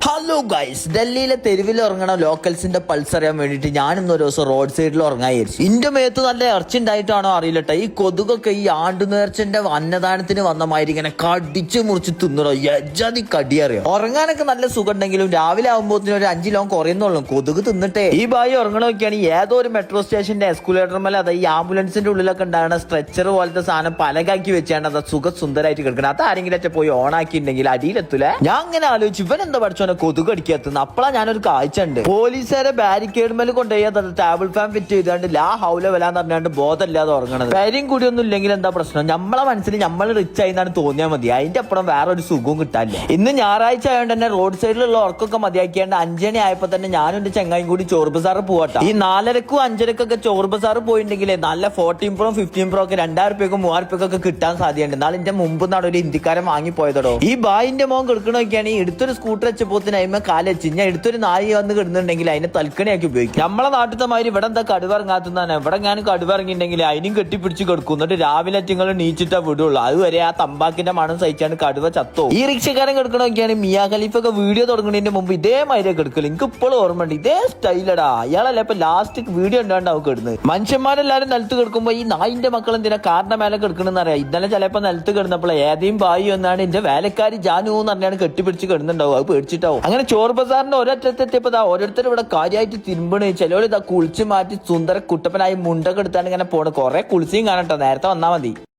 Hello guys, ഡൽഹിയിലെ തെരുവിൽ ഉറങ്ങണ ലോക്കൽസിന്റെ പൾസ് അറിയാൻ വേണ്ടിട്ട് ഞാനിന്ന് ഒരു ദിവസം റോഡ് സൈഡിൽ ഉറങ്ങായിരിച്ചു. ഇന്റെ മേത്ത് നല്ല ഇറച്ചി ഉണ്ടായിട്ടാണോ അറിയില്ലട്ടെ, ഈ കൊതുകൊക്കെ ഈ ആണ്ടു നേർച്ചന്റെ അന്നദാനത്തിന് വന്ന മാതിരി ഇങ്ങനെ കടിച്ചു മുറിച്ച് തിന്നണോ, യജാതി കടി അറിയാം. ഉറങ്ങാനൊക്കെ നല്ല സുഖം ഉണ്ടെങ്കിലും രാവിലെ ആകുമ്പോഴത്തേനും ഒരു 5 കിലോ കുറയുന്നുള്ളൂ കൊതുക് തിന്നിട്ടേ. ഈ ബായി ഉറങ്ങണ നോക്കിയാണ് ഏതോ ഒരു മെട്രോ സ്റ്റേഷന്റെ എസ്കുലേറ്റർ മേലെ അതാ ഈ ആംബുലൻസിന്റെ ഉള്ളിലൊക്കെ ഉണ്ടാകുന്ന സ്ട്രെച്ചർ പോലത്തെ സാധനം പലകാക്കി വെച്ചാണ് അത് സുഖസുന്ദരമായിട്ട് കിടക്കണം. അത് ആരെങ്കിലും പോയി ഓൺ ആക്കിയിട്ടുണ്ടെങ്കിൽ അടിയിലെത്തൂലേ. ഞാൻ അങ്ങനെ ആലോചിച്ചു, ഇവൻ എന്താ പഠിച്ചോ കൊതുക് അടിക്കാത്തുന്ന. അപ്പളാ ഞാനൊരു കാഴ്ച ഉണ്ട്, പോലീസുകാരെ ബാരിക്കേഡ് മേലെ കൊണ്ടുപോയി ടേബിൾ ഫാൻ ഫിറ്റ് ചെയ്താണ്ട് ലാ ഹൗല വലാന്ന് പറഞ്ഞാണ്ട് ബോധമില്ലാതെ ഉറങ്ങണത്. കാര്യം കൂടിയൊന്നും ഇല്ലെങ്കിൽ എന്താ പ്രശ്നം, നമ്മളെ മനസ്സിൽ നമ്മൾ റിച്ച് ആയി എന്നാണ് തോന്നിയാൽ മതി, അതിന്റെ അപ്പുറം വേറെ ഒരു സുഖവും കിട്ടാനില്ല. ഇന്ന് ഞായറാഴ്ച ആയതുകൊണ്ട് തന്നെ റോഡ് സൈഡിലുള്ള ഉറക്കൊക്കെ മതിയാക്കിയാണ്ട് 5 മണി ആയപ്പോ തന്നെ ഞാനും എന്റെ ചങ്ങായും കൂടി ചോറ് ബസാറ് പോവാട്ടോ. ഈ 4:30ക്കും 5:30ക്കൊക്കെ ചോറ് ബസാറ് പോയിട്ടുണ്ടെങ്കിൽ നല്ല 14 Pro 15 Pro ഒക്കെ 2000 രൂപയ്ക്കും 3000 രൂപയ്ക്കൊക്കെ കിട്ടാൻ സാധ്യതയുണ്ട്. എന്നാൽ എന്റെ മുമ്പ് നാട് ഒരു ഇന്ത്യക്കാരൻ വാങ്ങി പോയതോ. ഈ ബായിന്റെ മോൻ കിടക്കണൊക്കെയാണ് എടുത്തൊരു സ്കൂട്ടർ വെച്ചപ്പോ അതിമ കാലച്ച് ഞാൻ എടുത്തൊരു നായി വന്ന് കിടന്നുണ്ടെങ്കിൽ അതിനെ തൽക്കണിയാക്കി ഉപയോഗിക്കും. നമ്മളെ നാട്ടിലത്തെ മാതിരി ഇവിടെ എന്താ കടുവിറങ്ങാത്തതാണ്. ഇവിടെ ഞാൻ കടുവിറങ്ങിയിട്ടുണ്ടെങ്കിൽ അതിനും കെട്ടിപ്പിടിച്ച് കിടക്കും, എന്നിട്ട് രാവിലെ നിങ്ങൾ നീച്ചിട്ടാ വിടുള്ളൂ. അതുവരെ ആ തമ്പാക്കിന്റെ മണം സഹിച്ചാണ് കടുവ ചത്തോ. ഈ റിക്ഷക്കാരൻ കിടക്കണൊക്കെയാണ് മിയാ ഖലീഫൊക്കെ വീഡിയോ തുടങ്ങുന്നതിന്റെ മുമ്പ് ഇതേമാതിരി കിടക്കല്. എനിക്ക് ഇപ്പോഴും ഓർമ്മയുണ്ട്, ഇതേ സ്റ്റൈലടാ. അയാളല്ല ഇപ്പൊ ലാസ്റ്റ് വീഡിയോ ഉണ്ടാവും കിടന്ന്. മനുഷ്യന്മാരെല്ലാരും നിലത്ത് കിടക്കുമ്പോ ഈ നായിന്റെ മക്കൾ എന്തിനാ കാറിന്റെ മേലെ കിടക്കണെന്ന് അറിയാം. ഇന്നലെ ചിലപ്പോ നിലത്ത് കിടന്നപ്പോൾ ഏതെയും ബായി എന്നാണ് എന്റെ വേലക്കാരി ജാനു എന്ന് പറഞ്ഞാണ് കെട്ടിപ്പിടിച്ച് കിടന്നുണ്ടാവും. അത് പേടിച്ചിട്ടാവും. അങ്ങനെ ചോറ് ബസാറിന്റെ ഒരറ്റത്തെത്തിയപ്പോ ഓരോരുത്തർ ഇവിടെ കാര്യമായിട്ട് തിരുമ്പണ്. ചിലവർ ഇതാ കുളിച്ച് മാറ്റി സുന്ദര കുട്ടപ്പനായി മുണ്ടൊക്കെ എടുത്താണ് ഇങ്ങനെ പോണ്. കുറെ കുളിച്ചും കാണട്ടോ, നേരത്തെ വന്നാ മതി.